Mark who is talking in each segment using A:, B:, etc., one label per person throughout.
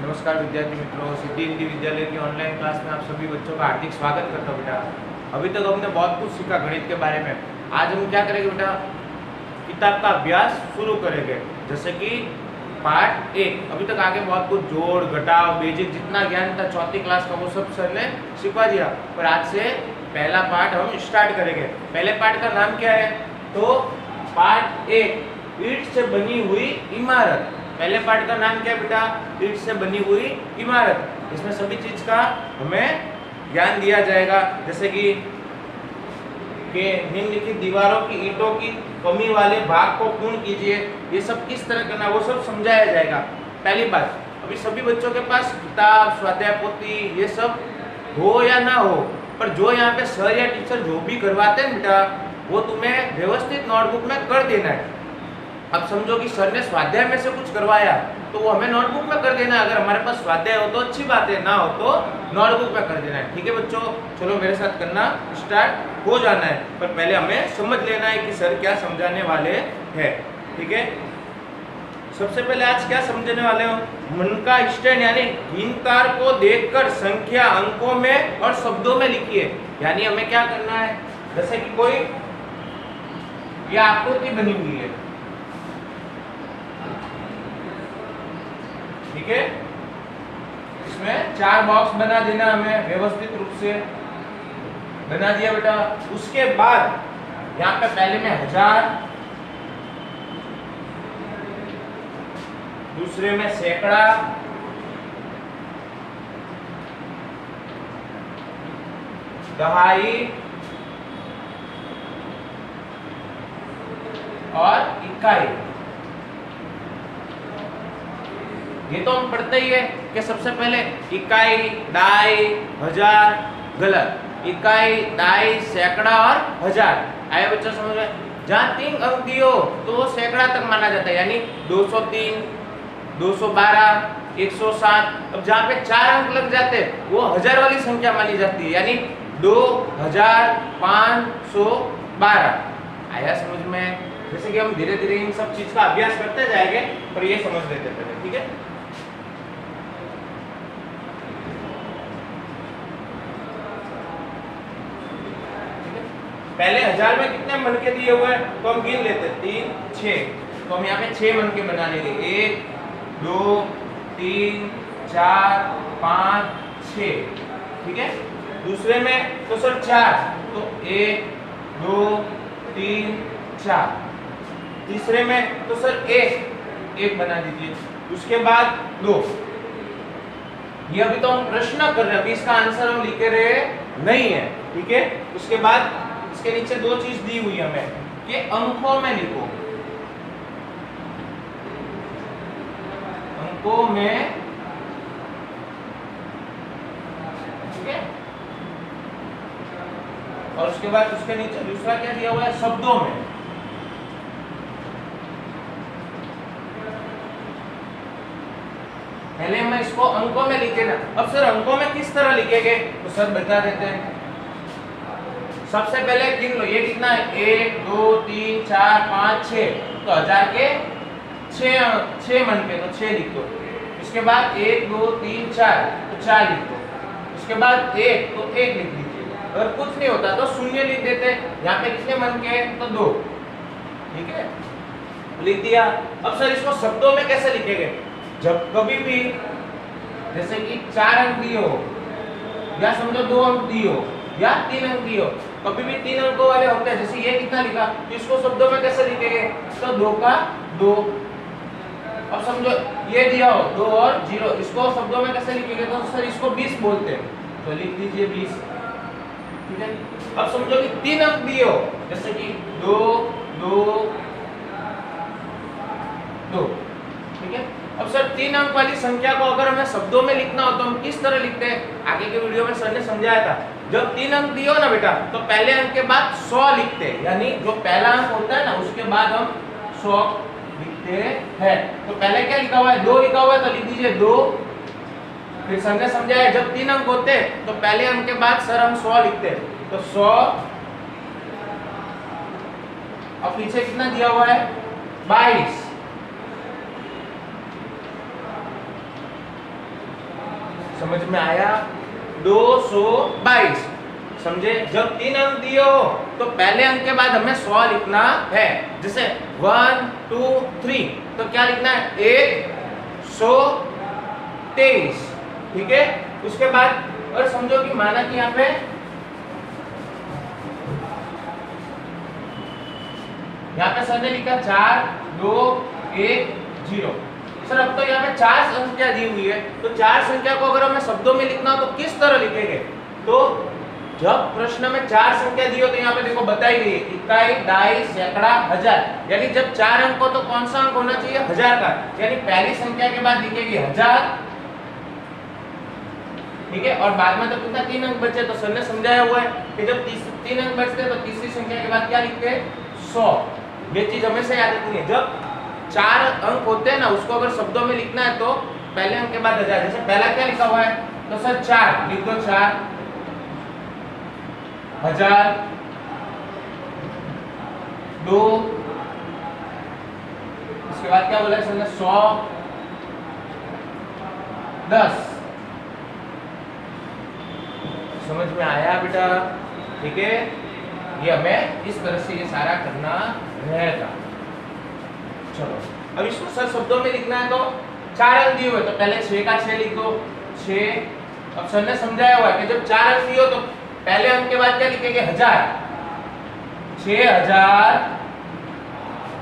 A: नमस्कार विद्यार्थी मित्रों, सिद्धि हिंदी विद्यालय की ऑनलाइन क्लास में आप सभी बच्चों का हार्दिक स्वागत करता हूँ। बेटा, अभी तक हमने बहुत कुछ सीखा गणित के बारे में। आज हम क्या करेंगे बेटा, किताब का अभ्यास शुरू करेंगे। जैसे कि पार्ट 1, अभी तक आगे बहुत कुछ जोड़ घटाव बेजिक जितना ज्ञान था चौथी क्लास का वो सब सर ने सिखा दिया, पर आज से पहला पार्ट हम स्टार्ट करेंगे। पहले पार्ट का नाम क्या है? तो पार्ट 1, ईंट से बनी हुई इमारत। पहले पार्ट का नाम क्या है बेटा? ईंट से बनी हुई इमारत। इसमें सभी चीज का हमें ज्ञान दिया जाएगा, जैसे कि निम्नलिखित दीवारों की ईंटों की कमी वाले भाग को पूर्ण कीजिए। ये सब किस तरह करना वो सब समझाया जाएगा। पहली बात, अभी सभी बच्चों के पास किताब, स्वाध्याय पोथी ये सब हो या ना हो, पर जो यहाँ पे सर या टीचर जो भी करवाते हैं बेटा, वो तुम्हें व्यवस्थित नोटबुक में कर देना है। अब समझो कि सर ने स्वाध्याय में से कुछ करवाया तो वो हमें नोटबुक में कर देना है। अगर हमारे पास स्वाध्याय हो तो अच्छी बात है, ना हो तो नोटबुक में कर देना है। ठीक है बच्चों, चलो मेरे साथ करना स्टार्ट हो जाना है, पर पहले हमें समझ लेना है कि सर क्या समझाने वाले हैं। ठीक है, सबसे पहले आज क्या समझने वाले हो? मन का स्टैंड यानी गिनतार को देखकर संख्या अंकों में और शब्दों में लिखिए। यानी हमें क्या करना है, जैसे कि कोई ये आकृति बनी हुई है, ठीक है, इसमें 4 बॉक्स बना देना हमें, व्यवस्थित रूप से बना दिया बेटा। उसके बाद यहाँ पे पहले में 1000, दूसरे में सैकड़ा, दहाई और इकाई। ये तो हम पढ़ते ही है कि सबसे पहले इकाई, दाई, हजार, गलत। इकाई, दाई, सैकड़ा और हजार। आया बच्चा समझ में? जहाँ 3 अंक दियो तो वो सैकड़ा तक माना जाता है, यानी 203, 212, 107। अब जहाँ पे 4 अंक लग जाते हैं वो हजार वाली संख्या मानी जाती है, यानी 2512। आया समझ में? जैसे कि हम धीरे धीरे इन सब चीज का अभ्यास करते जाएंगे, पर ये समझ लेते पहले। ठीक है, पहले 1000 में कितने मनके दिए हुए हैं तो हम गिन लेते हैं, 3, 6। तो हम यहाँ पे 6 मनके बना लेंगे, 1, 2, 3, 4, 5, 6। ठीक है, दूसरे में तो सर 4, तो 1, 2, 3, 4। तीसरे में तो सर 1 बना दीजिए। उसके बाद 2। ये अभी तो हम प्रश्न कर रहे हैं, अभी इसका आंसर हम लिखे रहे नहीं है। ठीक है, उसके बाद इसके नीचे 2 चीज दी हुई है हमें कि अंकों में लिखो, अंकों में। ठीक है, और उसके बाद उसके नीचे दूसरा क्या दिया हुआ है? शब्दों में। पहले हम इसको अंकों में लिखे ना। अब सर अंकों में किस तरह लिखेंगे तो सर बता देते हैं। सबसे पहले गिन लो, ये कितना है? 1, 2, 3, 4, 5, 6। तो 1000 के 6 मनके, तो 6 लिख दो। इसके बाद 1, 2, 3, 4, तो 4 लिख दो। उसके बाद 1, तो 1 लिख दीजिए। अगर कुछ नहीं होता तो 0 लिख देते। यहाँ पे कितने मनके? तो 2। ठीक है, लिख दिया। अब सर इसको शब्दों में कैसे लिखेंगे? जब कभी भी जैसे कि 4 अंक दिए हो, या समझो 2 अंक दिए हो, या 3 अंक दिए हो, कभी भी 3 अंकों वाले होते हैं। जैसे ये कितना लिखा, तो इसको शब्दों में कैसे लिखेंगे? तो 2 का 2। अब समझो ये दिया हो 2 और 0, इसको शब्दों में कैसे लिखेंगे? तो सर इसको 20 बोलते हैं, तो लिख दीजिए 20। ठीक है, अब समझो कि 3 अंक दिए हो, जैसे कि 2, 2, 2। ठीक है, अब सर 3 अंक वाली संख्या को अगर हमें शब्दों में लिखना हो तो हम किस तरह लिखते हैं? आगे के वीडियो में सर ने समझाया था। जब 3 अंक दियो ना बेटा, तो पहले अंक के बाद 100 लिखते हैं, यानी जो पहला अंक होता है ना उसके बाद हम 100 लिखते हैं। तो पहले क्या लिखा हुआ है? 2 लिखा हुआ है, तो लिख दीजिए 2। फिर सर ने समझाया जब 3 अंक होते हैं तो पहले अंक के बाद सर हम 100 लिखते हैं, तो 100। अब पीछे कितना दिया हुआ है? 22। समझ में आया? 222। समझे? जब 3 अंक दिए हो तो पहले अंक के बाद हमें 100 लिखना है। जैसे 1 2 3 तो क्या लिखना है? 123। ठीक है? उसके बाद और समझो कि माना कि यहाँ पे सर ने लिखा 4 2 1 0। सर अब तो यहाँ पे 4 संख्या दी हुई है, तो 4 संख्या को अगर हमें शब्दों में लिखना हो तो किस तरह लिखेंगे? तो जब प्रश्न में 4 संख्या दी हो तो यहाँ पे देखो बताई गई है, इकाई, दाई, सैकड़ा, हजार। यानी जब 4 अंक हो तो कौन सा अंक होना चाहिए? 1000 का। यानी पहली संख्या के बाद लिखेगी 1000। ठीक है? और बाद में तो कितना 3 अंक बचे, तो सर ने समझाया हुआ है कि जब 3 अंक बचते तो तीसरी संख्या के बाद क्या लिखते हैं? 100। ये चीज हमेशा याद रखनी है। जब 4 अंक होते हैं ना, उसको अगर शब्दों में लिखना है तो पहले अंक के बाद 1000। जैसे पहला क्या लिखा हुआ है? तो सर 4 लिख दो, 4 1000 2। इसके बाद क्या बोला सर ने? 100 10। समझ में आया बेटा? ठीक है? ये हमें इस तरह से ये सारा करना रहेगा। चलो अब इसको सर शब्दों में लिखना है तो 4 अंक दिए हुए तो पहले 6 का 6 लिख दो, 6। अब सर ने समझाया हुआ है कि जब 4 अंक दिए हो तो पहले अंक के बाद क्या लिखेंगे? 1000।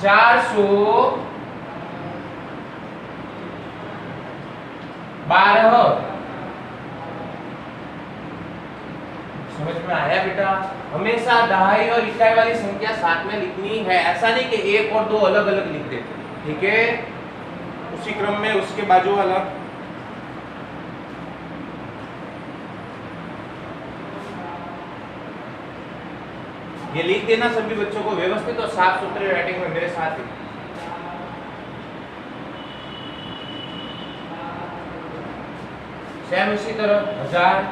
A: 6412। समझ में आया बेटा? हमेशा दहाई और इकाई वाली संख्या साथ में लिखनी है। ऐसा नहीं कि 1 और 2 अलग अलग लिख दे। ठीक है? उसी क्रम में उसके बाजू वाला। ये लिख देना सभी बच्चों को व्यवस्थित और साफ सुथरे राइटिंग में मेरे साथ ही। सेम इसी तरह 1000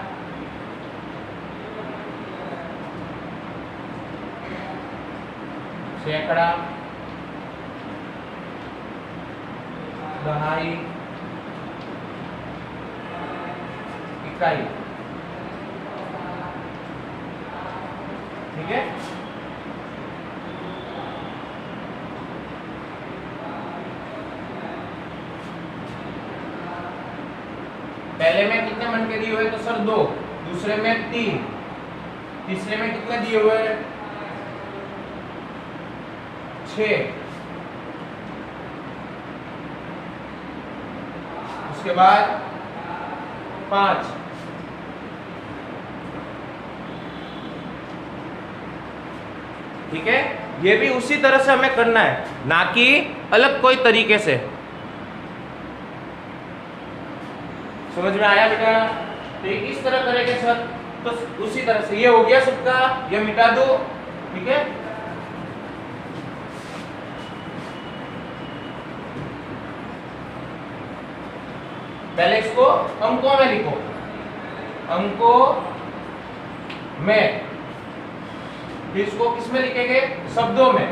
A: सैकड़ा, दहाई, इकाई। ठीक है? पहले में कितने मन के दिए हुए? तो सर 2, दूसरे में 3, तीसरे में कितने दिए हुए? 6। उसके बाद 5। ठीक है? ये भी उसी तरह से हमें करना है, ना कि अलग कोई तरीके से। समझ में आया बेटा? तो ये किस तरह करेंगे सर? तो उसी तरह से ये हो गया सबका, ये मिटा दो। ठीक है? पहले इसको अंकों में लिखो, अंकों में। फिर इसको किस में लिखेंगे? शब्दों में।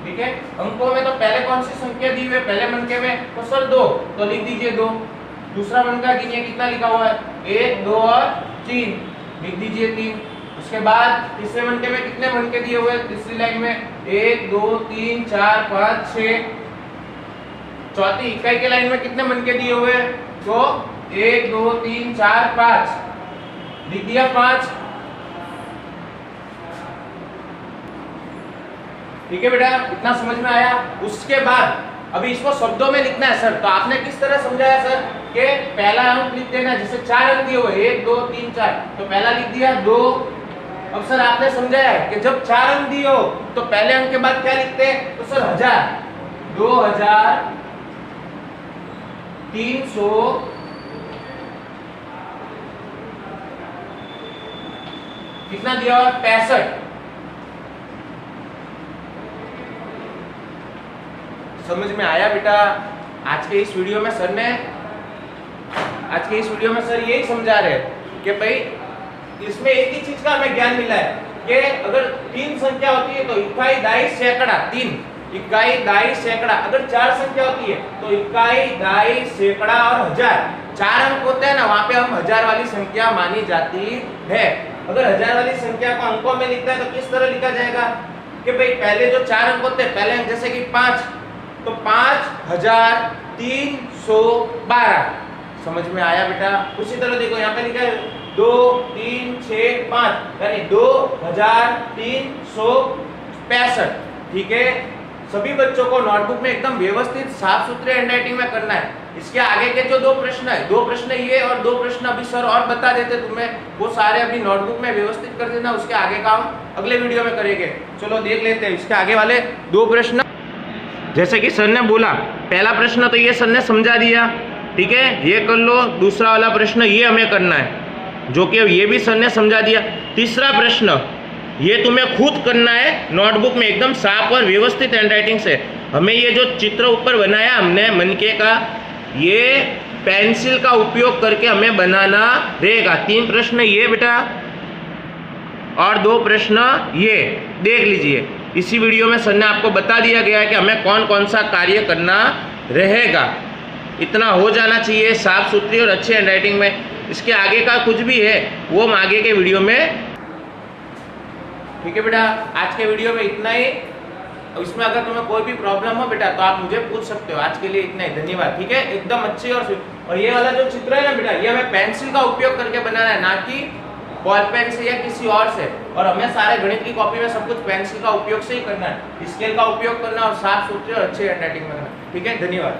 A: ठीक है? अंकों में तो पहले कौन सी संख्या दी हुई है? पहले मनके में तो सर 2, तो लिख दीजिए 2। दूसरा मनका गिनिए कितना लिखा हुआ है? 1 2 और 3, लिख दीजिए 3। उसके बाद तीसरे मनके में कितने मनके दिए हुए हैं? तीसरी लाइन में 1 2 3 4 5 6। चौथी इकाई के लाइन में कितने मनके दिए हुए हैं? तो 1 2 3 4 5, लिख दिया 5। ठीक है बेटा? इतना समझ में आया? उसके बाद अभी इसको शब्दों में लिखना है सर। तो आपने किस तरह समझाया सर कि पहला अंक लिख देना, जैसे 4 अंक दिए हुए 1 2 3 4, तो पहला लिख दिया 2। अब सर आपने समझाया है कि जब 4 अंक दिए हो तो पहले अंक के बाद क्या लिखते हैं? तो सर 1000, 2000, 300, कितना दिया हुआ? 65। समझ में आया बेटा? आज के इस वीडियो में सर यही समझा रहे कि भाई इसमें एक ही चीज का हमें ज्ञान मिला है कि अगर 3 संख्या होती है तो इकाई, दाई, सैकड़ा 3, इकाई, दाई, सैकड़ा। अगर 4 संख्या होती है तो इकाई, दाई, सैकड़ा और हजार 4 अंक होते हैं ना, वहां पे हम हजार वाली संख्या मानी जाती है। अगर हजार वाली संख्या को अंकों में लिखना है तो किस तरह लिखा जाएगा कि भाई पहले जो 4 अंक होते हैं, पहले अंक जैसे कि 5, तो 5312। समझ में आया बेटा? उसी तरह देखो यहाँ पे लिखा है 2 3 6 5 यानी 2365। ठीक है, सभी बच्चों को नोटबुक में एकदम व्यवस्थित साफ सुथरे हैंडराइटिंग में करना है। इसके आगे के जो 2 प्रश्न है, 2 प्रश्न ये और 2 प्रश्न अभी सर और बता देते तुम्हें, वो सारे अभी नोटबुक में व्यवस्थित कर देना। उसके आगे का हम अगले वीडियो में करेंगे। चलो देख लेते हैं इसके आगे वाले 2 प्रश्न। जैसे कि सर ने बोला, पहला प्रश्न तो ये सर ने समझा दिया, ठीक है, ये कर लो। दूसरा वाला प्रश्न ये हमें करना है, जो कि ये भी सर ने समझा दिया। तीसरा प्रश्न ये तुम्हें खुद करना है नोटबुक में एकदम साफ और व्यवस्थित हैंडराइटिंग से। हमें ये जो चित्र ऊपर बनाया हमने मनके का, ये पेंसिल का उपयोग करके हमें बनाना रहेगा। 3 प्रश्न ये बेटा और 2 प्रश्न ये देख लीजिए। इसी वीडियो में सर ने आपको बता दिया गया है कि हमें कौन कौन सा कार्य करना रहेगा। इतना हो जाना चाहिए साफ सुथरी और अच्छी हैंडराइटिंग में। इसके आगे का कुछ भी है वो हम आगे के वीडियो में, ठीक है बेटा। आज के वीडियो में इतना ही। इसमें अगर तुम्हें कोई भी प्रॉब्लम हो बेटा तो आप मुझे पूछ सकते हो। आज के लिए इतना ही, धन्यवाद। ठीक है, एकदम अच्छी और ये वाला जो चित्र है ना बेटा, ये हमें पेंसिल का उपयोग करके बनाना है, ना कि बॉल पेन से या किसी और से। और हमें सारे गणित की कॉपी में सब कुछ पेंसिल का उपयोग से ही करना है, स्केल का उपयोग करना और साफ सुथरे और अच्छे हैंडराइटिंग में करना। ठीक है, धन्यवाद।